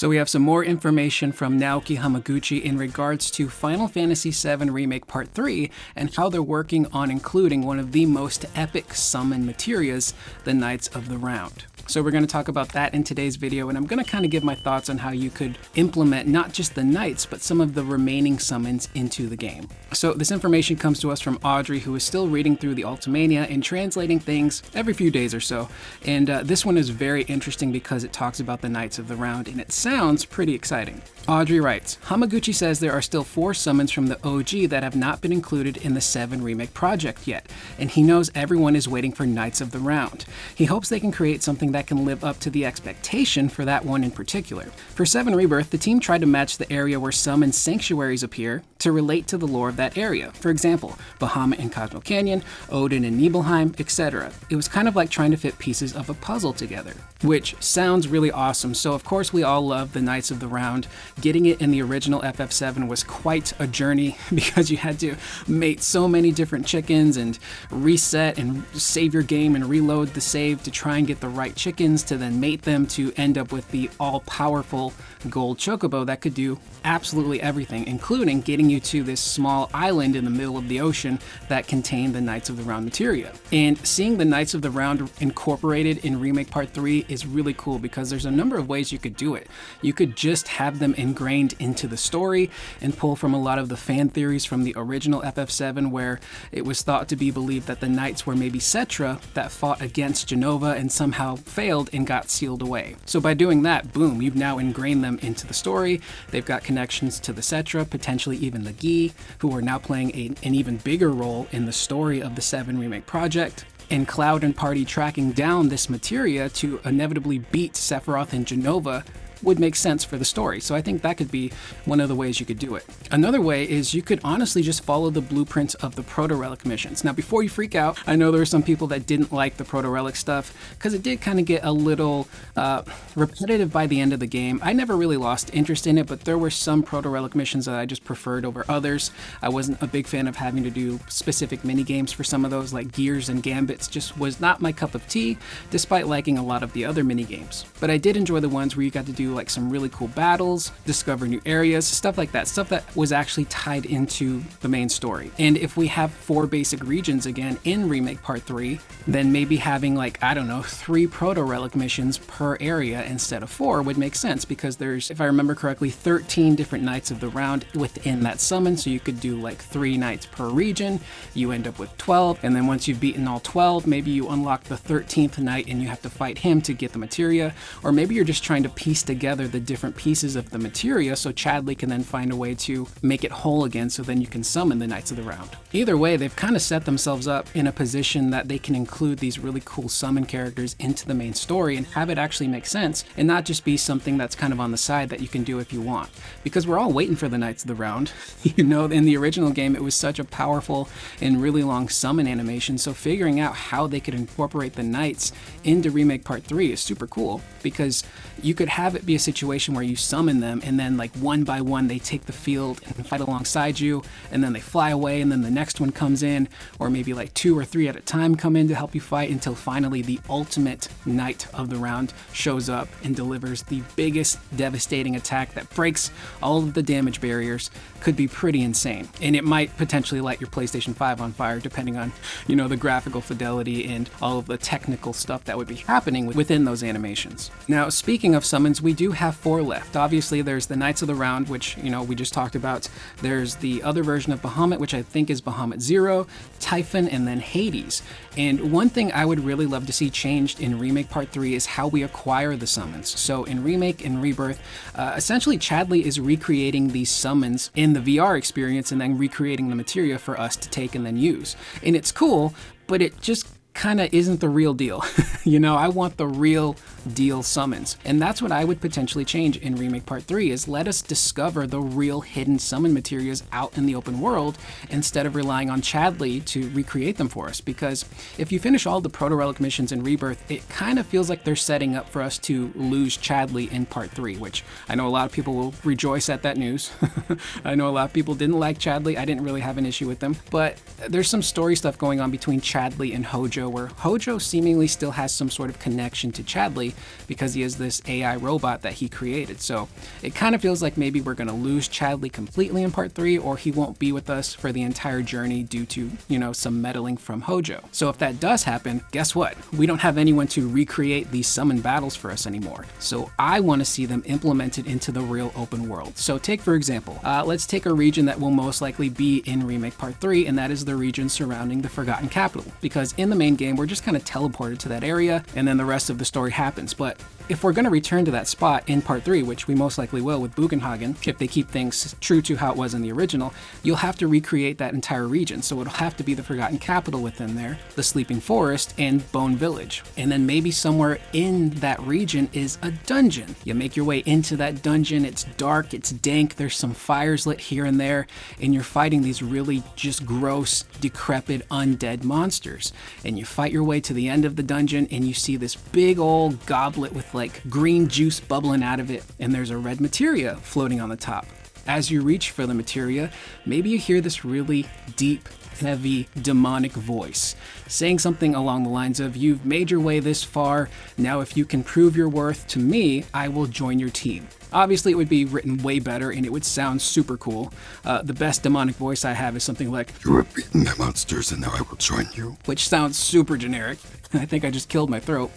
So we have some more information from Naoki Hamaguchi in regards to Final Fantasy VII Remake Part 3 and how they're working on including one of the most epic summon materias, the Knights of the Round. So we're going to talk about that in today's video, and I'm going to kind of give my thoughts on how you could implement not just the Knights, but some of the remaining summons into the game. So this information comes to us from Audrey, who is still reading through the Ultimania and translating things every few days or so. And this one is very interesting because it talks about the Knights of the Round, and it sounds pretty exciting. Audrey writes, Hamaguchi says there are still 4 summons from the OG that have not been included in the 7 Remake project yet, and he knows everyone is waiting for Knights of the Round. He hopes they can create something that can live up to the expectation for that one in particular. For 7 Rebirth, the team tried to match the area where summon sanctuaries appear to relate to the lore of that area. For example, Bahamut and Cosmo Canyon, Odin and Nibelheim, etc. It was kind of like trying to fit pieces of a puzzle together, which sounds really awesome. So of course we all love the Knights of the Round. Getting it in the original FF7 was quite a journey because you had to mate so many different chickens and reset and save your game and reload the save to try and get the right chickens to then mate them to end up with the all-powerful gold chocobo that could do absolutely everything, including getting you to this small island in the middle of the ocean that contained the Knights of the Round materia. And seeing the Knights of the Round incorporated in Remake Part 3 is really cool because there's a number of ways you could do it. You could just have them ingrained into the story and pull from a lot of the fan theories from the original FF7, where it was thought to be believed that the Knights were maybe Cetra that fought against Genova and somehow failed and got sealed away. So by doing that, boom, you've now ingrained them into the story. They've got connections to the Cetra, potentially even the Gi, who are now playing an even bigger role in the story of the 7 Remake project. And Cloud and party tracking down this materia to inevitably beat Sephiroth and Genova would make sense for the story. So I think that could be one of the ways you could do it. Another way is you could honestly just follow the blueprints of the Proto-Relic missions. Now, before you freak out, I know there are some people that didn't like the Proto-Relic stuff because it did kind of get a little repetitive by the end of the game. I never really lost interest in it, but there were some Proto-Relic missions that I just preferred over others. I wasn't a big fan of having to do specific mini games for some of those, like Gears and Gambits just was not my cup of tea, despite liking a lot of the other mini games. But I did enjoy the ones where you got to do like some really cool battles, discover new areas, stuff like that, stuff that was actually tied into the main story. And if we have 4 basic regions again in Remake Part 3, then maybe having like, I don't know, 3 Proto-Relic missions per area instead of 4 would make sense, because there's, if I remember correctly, 13 different Knights of the Round within that summon, so you could do like 3 Knights per region, you end up with 12, and then once you've beaten all 12, maybe you unlock the 13th Knight and you have to fight him to get the materia, or maybe you're just trying to piece together the different pieces of the materia so Chadley can then find a way to make it whole again, so then you can summon the Knights of the Round. Either way, they've kind of set themselves up in a position that they can include these really cool summon characters into the main story and have it actually make sense and not just be something that's kind of on the side that you can do if you want. Because we're all waiting for the Knights of the Round. You know, in the original game, it was such a powerful and really long summon animation, so figuring out how they could incorporate the Knights into Remake Part 3 is super cool, because you could have it be a situation where you summon them and then like one by one they take the field and fight alongside you, and then they fly away, and then the next one comes in, or maybe like 2 or 3 at a time come in to help you fight until finally the ultimate Knight of the Round shows up and delivers the biggest devastating attack that breaks all of the damage barriers. Could be pretty insane, and it might potentially light your PlayStation 5 on fire depending on, you know, the graphical fidelity and all of the technical stuff that would be happening within those animations. Now, speaking of summons, we do have 4 left. Obviously, there's the Knights of the Round, which, you know, we just talked about. There's the other version of Bahamut, which I think is Bahamut Zero, Typhon, and then Hades. And one thing I would really love to see changed in Remake Part 3 is how we acquire the summons. So in Remake and Rebirth, essentially Chadley is recreating these summons in the VR experience and then recreating the materia for us to take and then use. And it's cool, but it just kind of isn't the real deal. You know, I want the real deal summons. And that's what I would potentially change in Remake Part 3, is let us discover the real hidden summon materials out in the open world instead of relying on Chadley to recreate them for us. Because if you finish all the Proto-Relic missions in Rebirth, it kind of feels like they're setting up for us to lose Chadley in Part 3, which I know a lot of people will rejoice at that news. I know a lot of people didn't like Chadley. I didn't really have an issue with them. But there's some story stuff going on between Chadley and Hojo Hojo, where Hojo seemingly still has some sort of connection to Chadley because he is this AI robot that he created. So it kind of feels like maybe we're going to lose Chadley completely in part 3, or he won't be with us for the entire journey due to, you know, some meddling from Hojo. So if that does happen, guess what? We don't have anyone to recreate these summon battles for us anymore. So I want to see them implemented into the real open world. So take, for example, let's take a region that will most likely be in Remake Part 3, and that is the region surrounding the Forgotten Capital. Because in the main game, we're just kind of teleported to that area, and then the rest of the story happens. But if we're going to return to that spot in Part 3, which we most likely will with Bugenhagen, if they keep things true to how it was in the original, you'll have to recreate that entire region. So it'll have to be the Forgotten Capital within there, the Sleeping Forest, and Bone Village. And then maybe somewhere in that region is a dungeon. You make your way into that dungeon, it's dark, it's dank, there's some fires lit here and there, and you're fighting these really just gross, decrepit, undead monsters. And you fight your way to the end of the dungeon, and you see this big old goblet with like green juice bubbling out of it, and there's a red materia floating on the top. As you reach for the materia, maybe you hear this really deep, heavy, demonic voice saying something along the lines of, "You've made your way this far, now if you can prove your worth to me, I will join your team." Obviously it would be written way better and it would sound super cool. The best demonic voice I have is something like, "You have beaten the monsters and now I will join you," which sounds super generic. I think I just killed my throat.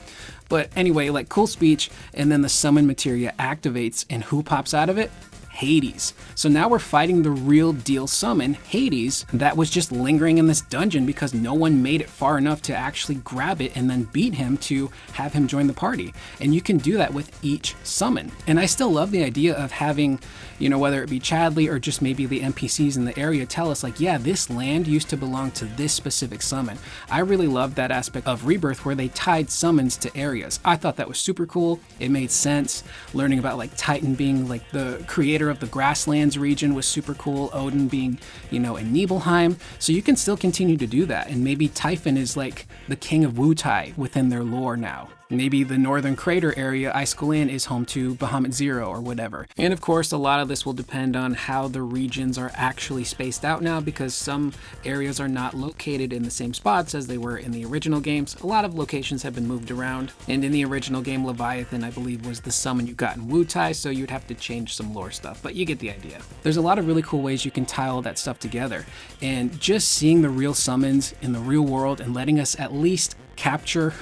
But anyway, like, cool speech, and then the summon materia activates, and who pops out of it? Hades. So now we're fighting the real deal summon, Hades, that was just lingering in this dungeon because no one made it far enough to actually grab it and then beat him to have him join the party. And you can do that with each summon. And I still love the idea of having, you know, whether it be Chadley or just maybe the NPCs in the area tell us like, yeah, this land used to belong to this specific summon. I really love that aspect of Rebirth where they tied summons to areas. I thought that was super cool. It made sense. Learning about like Titan being like the creator of the Grasslands region was super cool. Odin being, you know, in Nibelheim. So you can still continue to do that. And maybe Typhon is like the king of Wutai within their lore now. Maybe the northern crater area, Icicle Inn, is home to Bahamut Zero or whatever. And of course, a lot of this will depend on how the regions are actually spaced out now, because some areas are not located in the same spots as they were in the original games. A lot of locations have been moved around. And in the original game, Leviathan, I believe, was the summon you got in Wutai, so you'd have to change some lore stuff, but you get the idea. There's a lot of really cool ways you can tie all that stuff together. And just seeing the real summons in the real world and letting us at least capture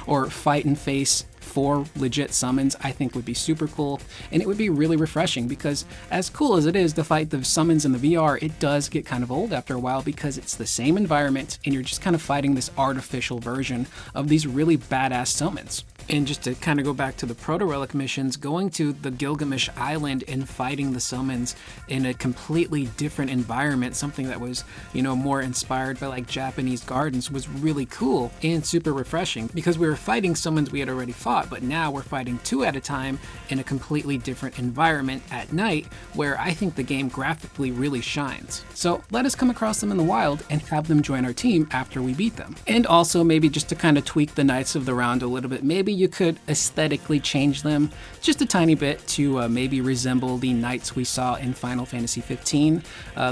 or fight and face 4 legit summons, I think would be super cool, and it would be really refreshing, because as cool as it is to fight the summons in the VR, it does get kind of old after a while because it's the same environment and you're just kind of fighting this artificial version of these really badass summons. And just to kind of go back to the Proto-Relic missions, going to the Gilgamesh Island and fighting the summons in a completely different environment, something that was, you know, more inspired by like Japanese gardens, was really cool and super refreshing, because we were fighting summons we had already fought, but now we're fighting 2 at a time in a completely different environment at night, where I think the game graphically really shines. So let us come across them in the wild and have them join our team after we beat them. And also maybe just to kind of tweak the Knights of the Round a little bit, maybe you could aesthetically change them just a tiny bit to maybe resemble the knights we saw in Final Fantasy 15,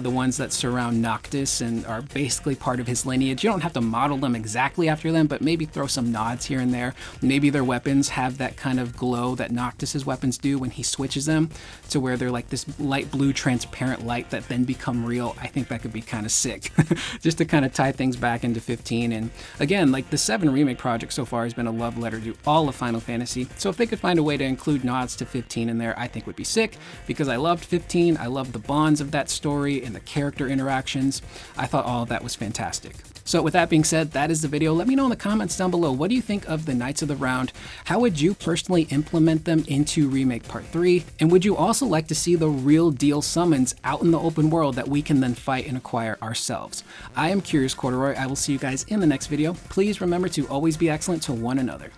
the ones that surround Noctis and are basically part of his lineage. You don't have to model them exactly after them, but maybe throw some nods here and there. Maybe their weapons have that kind of glow that Noctis's weapons do when he switches them, to where they're like this light blue transparent light that then become real. I think that could be kind of sick, just to kind of tie things back into 15. And again, like, the 7 Remake project so far has been a love letter to all of Final Fantasy, so if they could find a way to include nods to 15 in there, I think would be sick, because I loved 15, I loved the bonds of that story and the character interactions. I thought all of that was fantastic. So with that being said, that is the video. Let me know in the comments down below, what do you think of the Knights of the Round? How would you personally implement them into Remake Part 3? And would you also like to see the real deal summons out in the open world that we can then fight and acquire ourselves? I am Curious Corduroy. I will see you guys in the next video. Please remember to always be excellent to one another.